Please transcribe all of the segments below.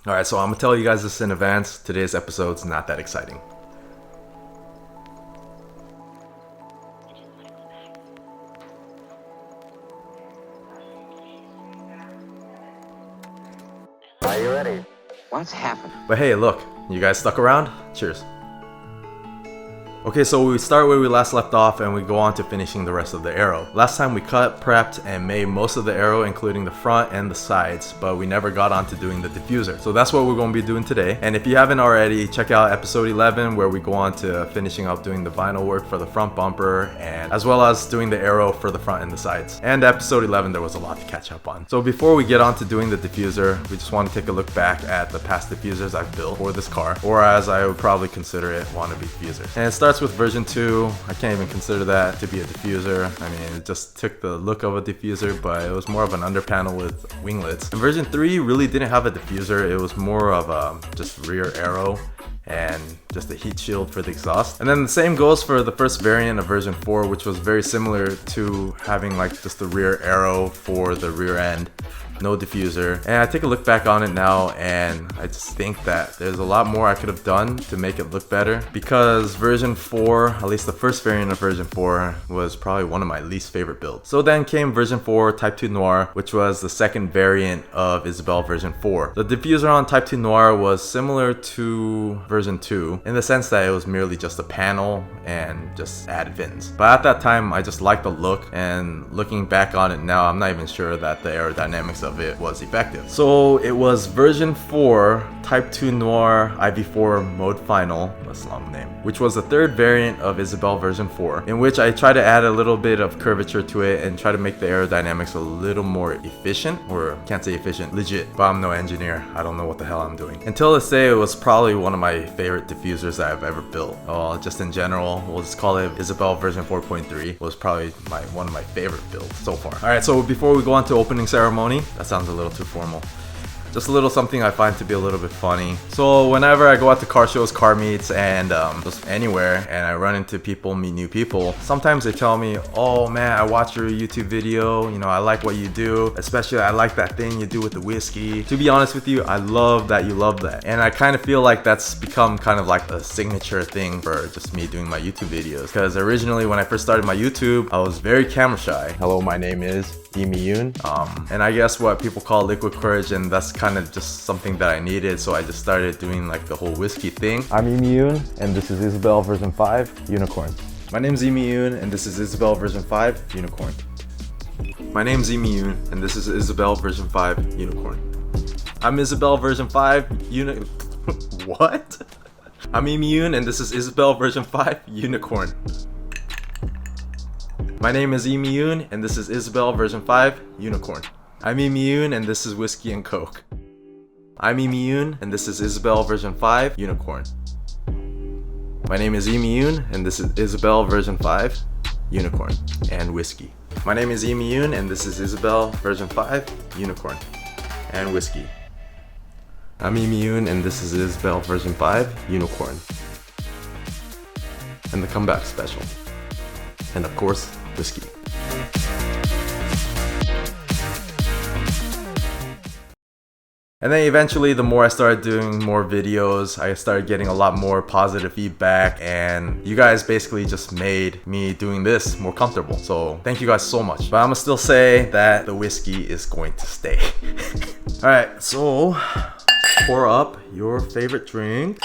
Alright, so I'm gonna tell you guys this in advance. Today's episode's not that exciting. Are you ready? What's happened? But hey, look, you guys stuck around? Cheers. Okay, so we start where we last left off and we go on to finishing the rest of the arrow. Last time we cut, prepped, and made most of the arrow, including the front and the sides, but we never got on to doing the diffuser. So that's what we're going to be doing today. And if you haven't already, check out episode 11 where we go on to finishing up doing the vinyl work for the front bumper, and as well as doing the arrow for the front and the sides. And episode 11, there was a lot to catch up on. So before we get on to doing the diffuser, we just want to take a look back at the past diffusers I've built for this car, or as I would probably consider it, wannabe diffusers. And it starts with version 2. I can't even consider that to be a diffuser. I mean, it just took the look of a diffuser, but it was more of an underpanel with winglets. And version 3 really didn't have a diffuser. It was more of a just rear arrow and just a heat shield for the exhaust. And then the same goes for the first variant of version 4, which was very similar to having like just the rear arrow for the rear end, no diffuser. And I take a look back on it now and I just think that there's a lot more I could have done to make it look better, because version 4, at least the first variant of version 4, was probably one of my least favorite builds. So then came version 4 Type 2 Noir, which was the second variant of Isabelle version 4. The diffuser on Type 2 Noir was similar to version 2 in the sense that it was merely just a panel and just added fins. But at that time I just liked the look, and looking back on it now, I'm not even sure that the aerodynamics of it was effective. So it was version 4 Type 2 Noir IV4 Mode Final, that's a long name, which was the third variant of Isabelle version 4, in which I try to add a little bit of curvature to it and try to make the aerodynamics a little more efficient, or can't say efficient, legit, but I'm no engineer. I don't know what the hell I'm doing. Until this day, it was probably one of my favorite diffusers that I've ever built. Just in general, we'll just call it Isabelle version 4.3 was probably one of my favorite builds so far. Alright, so before we go on to opening ceremony, that sounds a little too formal. Just a little something I find to be a little bit funny. So whenever I go out to car shows, car meets, and just anywhere, and I run into people, meet new people, sometimes they tell me, oh man, I watched your YouTube video, you know, I like what you do, especially I like that thing you do with the whiskey. To be honest with you, I love that you love that. And I kind of feel like that's become kind of like a signature thing for just me doing my YouTube videos. Because originally when I first started my YouTube, I was very camera shy. Hello, my name is Yoon. And I guess what people call liquid courage, and that's kind of just something that I needed, so I just started doing like the whole whiskey thing. I'm Yoon, and this is Isabelle version 5 Unicorn. My name's Yoon, and this is Isabelle version 5 Unicorn. My name's Yoon, and this is Isabelle version 5 Unicorn. I'm Isabelle version 5 What? I'm Yoon, and this is Isabelle version 5 Unicorn. My name is Yoon, and this is Isabelle version 5 Unicorn. I'm Yoon, and this is Whiskey and Coke. I'm Yoon, and this is Isabelle version 5 Unicorn. My name is Yoon, and this is Isabelle version 5 Unicorn and Whiskey. My name is Yoon, and this is Isabelle version 5 Unicorn and Whiskey. I'm Yoon, and this is Isabelle version 5 Unicorn and the comeback special. And of course, whiskey. And then eventually, the more I started doing more videos, I started getting a lot more positive feedback, and you guys basically just made me doing this more comfortable. So thank you guys so much. But I'm gonna still say that the whiskey is going to stay. Alright, so pour up your favorite drink.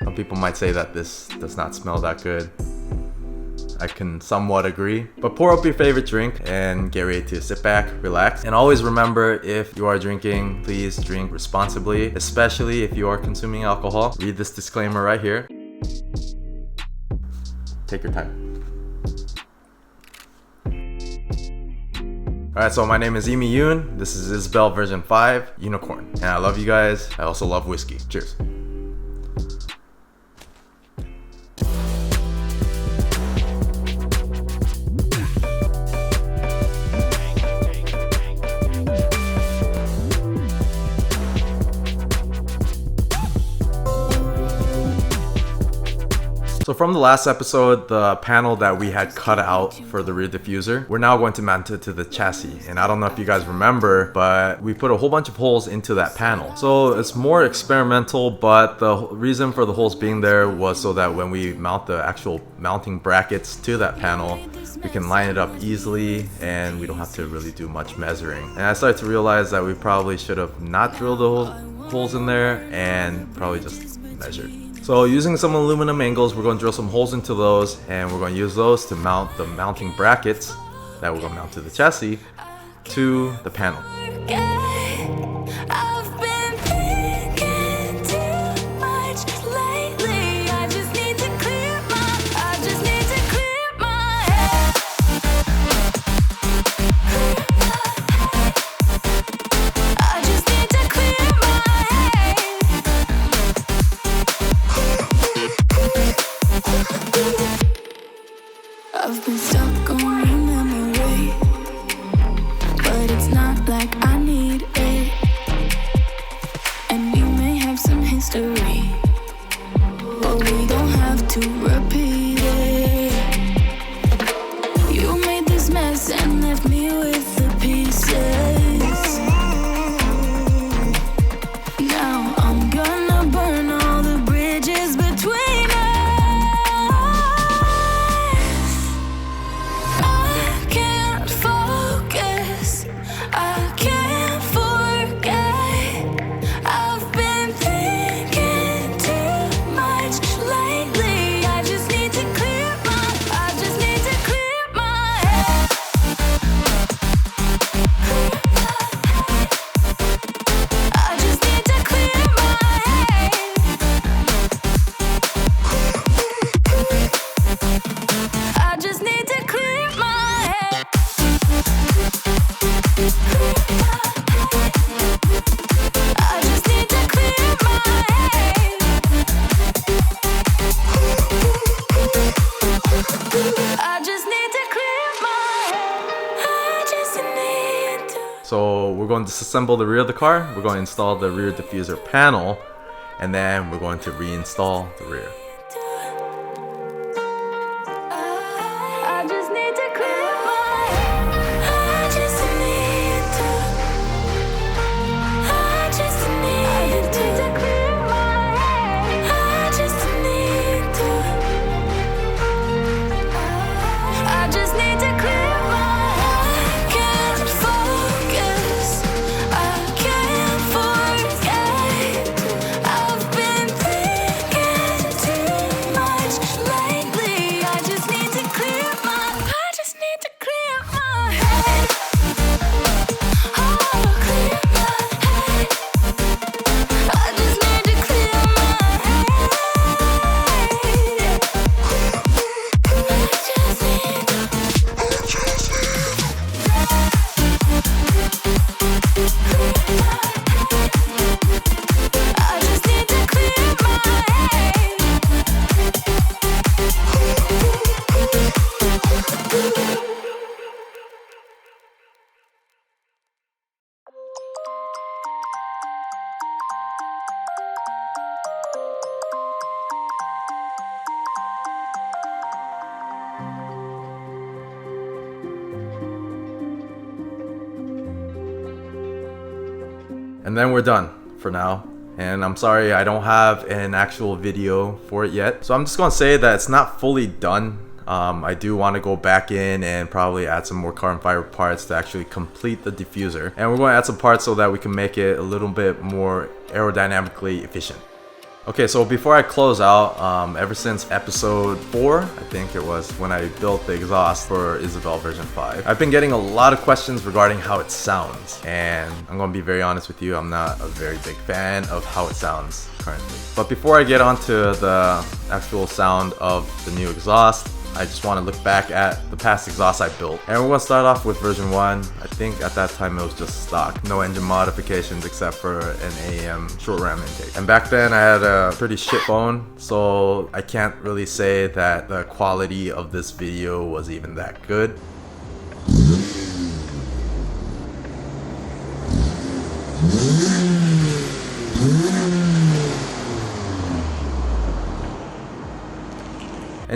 Some people might say that this does not smell that good. I can somewhat agree, but pour up your favorite drink and get ready to sit back, relax, and always remember, if you are drinking, please drink responsibly, especially if you are consuming alcohol. Read this disclaimer right here. Take your time. Alright, so my name is Yoon, this is Isabelle version 5 Unicorn, and I love you guys. I also love whiskey. Cheers. So from the last episode, the panel that we had cut out for the rear diffuser, we're now going to mount it to the chassis. And I don't know if you guys remember, but we put a whole bunch of holes into that panel. So it's more experimental, but the reason for the holes being there was so that when we mount the actual mounting brackets to that panel, we can line it up easily and we don't have to really do much measuring. And I started to realize that we probably should have not drilled the holes in there and probably just measured. So using some aluminum angles, we're going to drill some holes into those and we're going to use those to mount the mounting brackets that we're going to mount to the chassis to the panel. I've been stuck on a memory, but it's not like I need it. And we may have some history, but we don't have to repeat it. You made this mess and left me with the pieces. Now I'm gonna burn all the bridges between us. So we're going to disassemble the rear of the car, we're going to install the rear diffuser panel, and then we're going to reinstall the rear. And then we're done for now. And I'm sorry I don't have an actual video for it yet. So I'm just gonna say that it's not fully done. I do want to go back in and probably add some more carbon fiber parts to actually complete the diffuser. And we're going to add some parts so that we can make it a little bit more aerodynamically efficient. Okay, so before I close out, ever since episode 4, I think it was, when I built the exhaust for Isabel version 5, I've been getting a lot of questions regarding how it sounds. And I'm gonna be very honest with you, I'm not a very big fan of how it sounds currently. But before I get onto the actual sound of the new exhaust, I just want to look back at the past exhaust I built. And we're going to start off with version 1. I think at that time it was just stock. No engine modifications except for an AM short ram intake. And back then I had a pretty shit phone, so I can't really say that the quality of this video was even that good.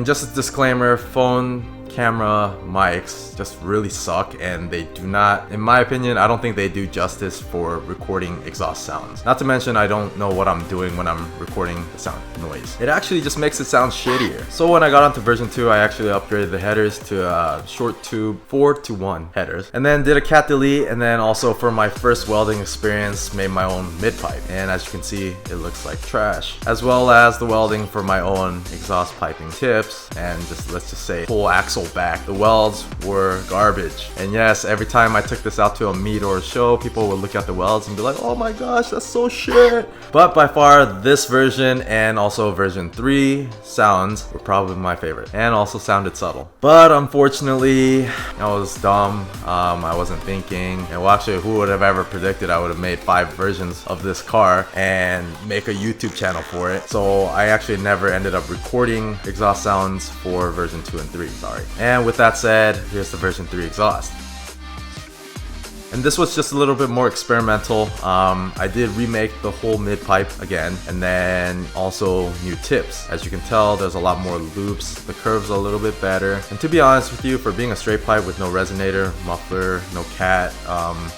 And just a disclaimer, phone camera mics just really suck, and they do not, in my opinion, I don't think they do justice for recording exhaust sounds. Not to mention, I don't know what I'm doing when I'm recording the sound noise. It actually just makes it sound shittier. So when I got onto version 2, I actually upgraded the headers to short tube 4-to-1 headers, and then did a cat delete, and then also for my first welding experience made my own mid pipe, and as you can see, it looks like trash, as well as the welding for my own exhaust piping tips, and just let's just say full axle back. The welds were garbage. And yes, every time I took this out to a meet or a show, people would look at the welds and be like, oh my gosh, that's so shit. But by far, this version and also version 3 sounds were probably my favorite, and also sounded subtle. But unfortunately, I was dumb. I wasn't thinking. And well, actually, who would have ever predicted I would have made 5 versions of this car and make a YouTube channel for it? So I actually never ended up recording exhaust sounds for version 2 and 3, sorry. And with that said, here's the version 3 exhaust. And this was just a little bit more experimental. I did remake the whole mid pipe again, and then also new tips. As you can tell, there's a lot more loops, the curves are a little bit better. And to be honest with you, for being a straight pipe with no resonator, muffler, no cat,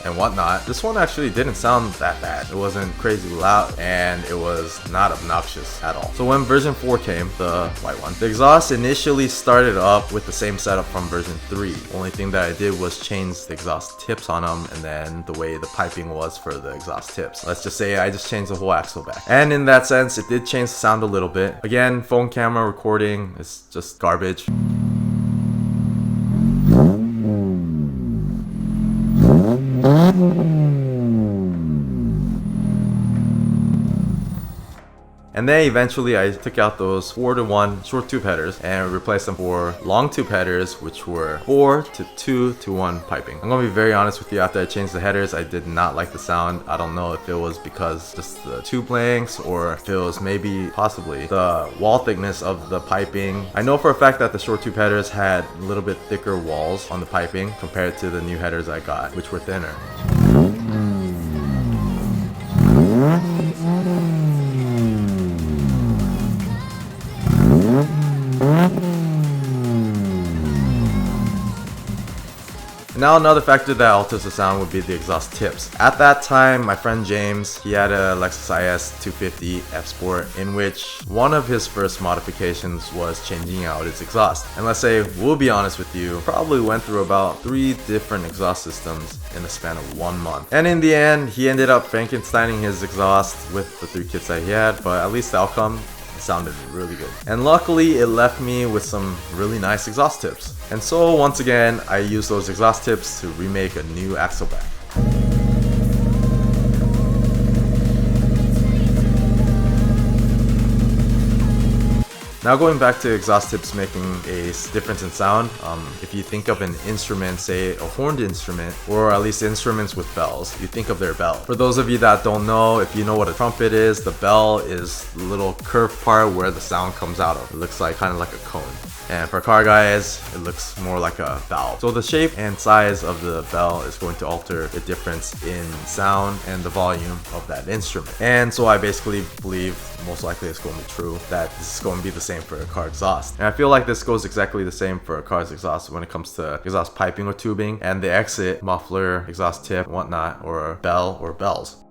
and whatnot, this one actually didn't sound that bad. It wasn't crazy loud, and it was not obnoxious at all. So when version 4 came, the white one, the exhaust initially started up with the same setup from version 3. Only thing that I did was change the exhaust tips on them, and then the way the piping was for the exhaust tips. Let's just say I just changed the whole axle back. And in that sense, it did change the sound a little bit. Again, phone camera recording is just garbage. And then eventually I took out those 4-to-1 short tube headers and replaced them for long tube headers, which were 4-to-2-to-1 piping. I'm gonna be very honest with you, after I changed the headers, I did not like the sound. I don't know if it was because just the tube lengths, or if it was maybe possibly the wall thickness of the piping. I know for a fact that the short tube headers had a little bit thicker walls on the piping compared to the new headers I got, which were thinner. Now another factor that alters the sound would be the exhaust tips. At that time, my friend James, he had a Lexus IS 250 F Sport, in which one of his first modifications was changing out its exhaust. And let's say, we'll be honest with you, probably went through about 3 different exhaust systems in the span of 1 month. And in the end, he ended up Frankensteining his exhaust with the 3 kits that he had, but at least the outcome sounded really good. And luckily, it left me with some really nice exhaust tips. And so once again, I used those exhaust tips to remake a new axle back. Now going back to exhaust tips making a difference in sound, if you think of an instrument, say a horned instrument, or at least instruments with bells, you think of their bell. For those of you that don't know, if you know what a trumpet is, the bell is the little curved part where the sound comes out of. It looks like kind of like a cone. And for car guys, it looks more like a valve. So the shape and size of the bell is going to alter the difference in sound and the volume of that instrument. And so I basically believe, most likely it's going to be true, that this is going to be the same for a car exhaust. And I feel like this goes exactly the same for a car's exhaust when it comes to exhaust piping or tubing, and the exit, muffler, exhaust tip, whatnot, or bell or bells.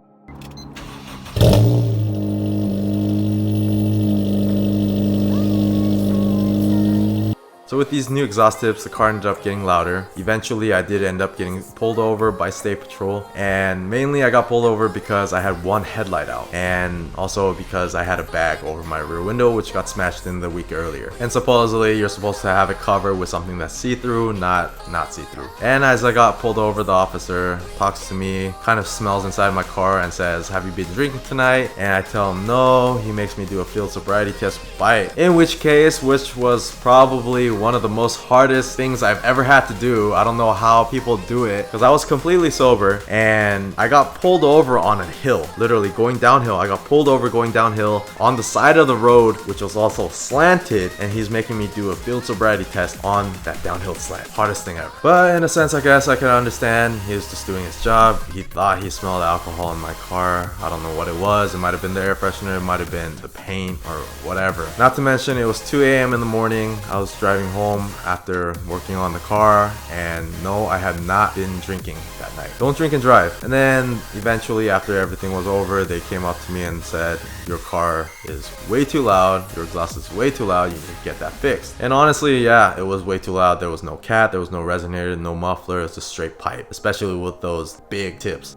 So with these new exhaust tips, the car ended up getting louder. Eventually, I did end up getting pulled over by State Patrol, and mainly I got pulled over because I had one headlight out, and also because I had a bag over my rear window which got smashed in the week earlier. And supposedly, you're supposed to have it covered with something that's see-through, not see-through. And as I got pulled over, the officer talks to me, kind of smells inside my car and says, "Have you been drinking tonight?" And I tell him no. He makes me do a field sobriety test with Bite, in which case, which was probably one of the most hardest things I've ever had to do. I don't know how people do it because I was completely sober and I got pulled over on a hill, literally going downhill. I got pulled over going downhill on the side of the road, which was also slanted, and he's making me do a field sobriety test on that downhill slant. Hardest thing ever. But in a sense, I guess I can understand. He was just doing his job. He thought he smelled alcohol in my car. I don't know what it was. It might have been the air freshener. It might have been the paint or whatever. Not to mention it was 2 a.m. in the morning. I was driving home after working on the car, and no, I had not been drinking that night. Don't drink and drive. And then eventually after everything was over, they came up to me and said, your car is way too loud. Your exhaust is way too loud. You need to get that fixed. And honestly, yeah, it was way too loud. There was no cat, there was no resonator, no muffler. It was just straight pipe, especially with those big tips.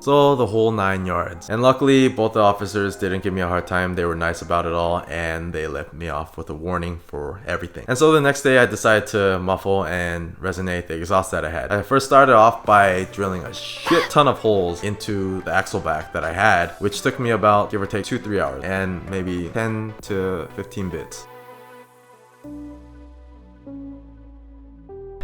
So the whole 9 yards. And luckily both the officers didn't give me a hard time. They were nice about it all, and they let me off with a warning for everything. And so the next day I decided to muffle and resonate the exhaust that I had. I first started off by drilling a shit ton of holes into the axle back that I had, which took me about, give or take, 2-3 hours and maybe 10 to 15 bits.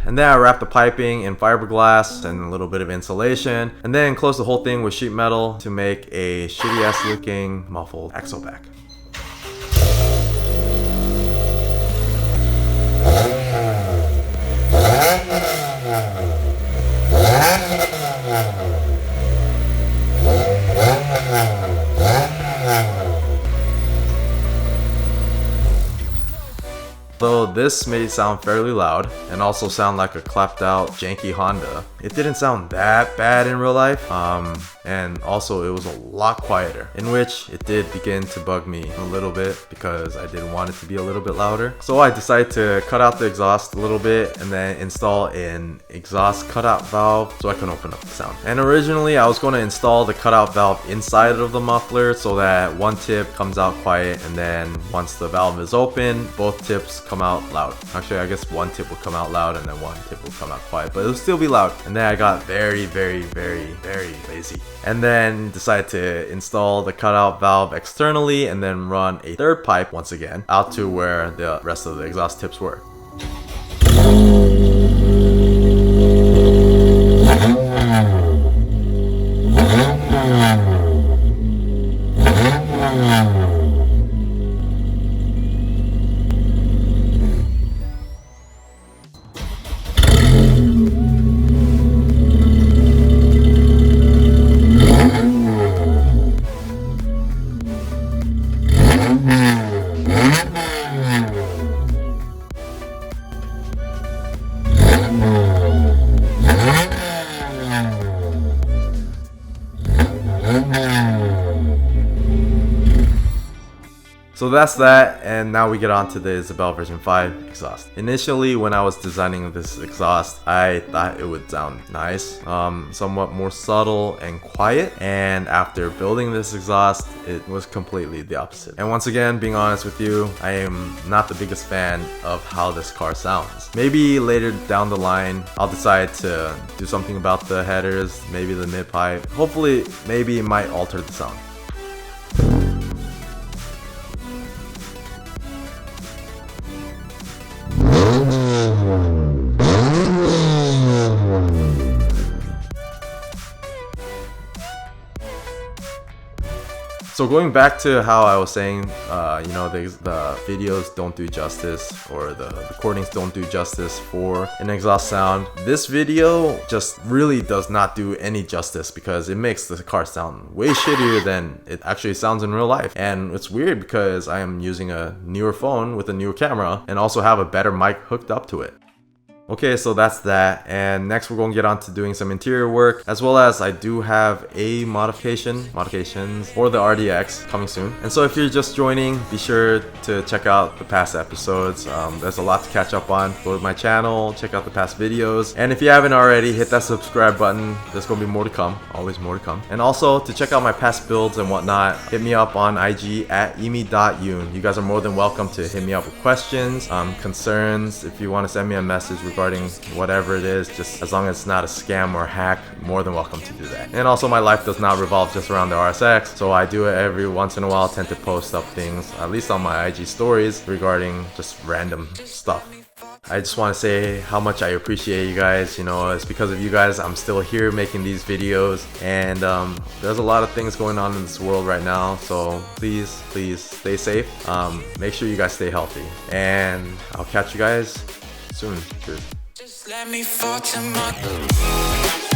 And then I wrapped the piping in fiberglass and a little bit of insulation, and then closed the whole thing with sheet metal to make a shitty ass looking muffled axle back. Though this may sound fairly loud and also sound like a clapped out janky Honda, it didn't sound that bad in real life. And also it was a lot quieter, in which it did begin to bug me a little bit because I didn't want it to be a little bit louder. So I decided to cut out the exhaust a little bit and then install an exhaust cutout valve so I can open up the sound. And originally I was going to install the cutout valve inside of the muffler so that one tip comes out quiet, and then once the valve is open, both tips come out loud. Actually, I guess one tip will come out loud and then one tip will come out quiet, but it'll still be loud. And then I got very lazy, and then decided to install the cutout valve externally and then run a third pipe once again out to where the rest of the exhaust tips were. So that's that, and now we get on to the Isabel version 5 exhaust. Initially, when I was designing this exhaust, I thought it would sound nice, somewhat more subtle and quiet, and after building this exhaust, it was completely the opposite. And once again, being honest with you, I am not the biggest fan of how this car sounds. Maybe later down the line, I'll decide to do something about the headers, maybe the mid-pipe. Hopefully, maybe it might alter the sound. So going back to how I was saying, the videos don't do justice, or the recordings don't do justice for an exhaust sound. This video just really does not do any justice because it makes the car sound way shittier than it actually sounds in real life. And it's weird because I am using a newer phone with a newer camera and also have a better mic hooked up to it. Okay, so that's that, and next we're going to get on to doing some interior work, as well as I do have a modifications for the RDX coming soon. And so if you're just joining, be sure to check out the past episodes. There's a lot to catch up on. Go to my channel, check out the past videos, and if you haven't already, hit that subscribe button. There's going to be more to come, always more to come. And also to check out my past builds and whatnot, hit me up on IG at emi.yoon. You guys are more than welcome to hit me up with questions, concerns. If you want to send me a message regarding whatever it is, just as long as it's not a scam or hack, more than welcome to do that. And also, my life does not revolve just around the RSX, so I do it every once in a while. I tend to post up things, at least on my IG stories, regarding just random stuff. I just want to say how much I appreciate you guys. You know, it's because of you guys I'm still here making these videos, and there's a lot of things going on in this world right now, so please stay safe. Make sure you guys stay healthy, and I'll catch you guys soon. Cheers. Just let me fall to my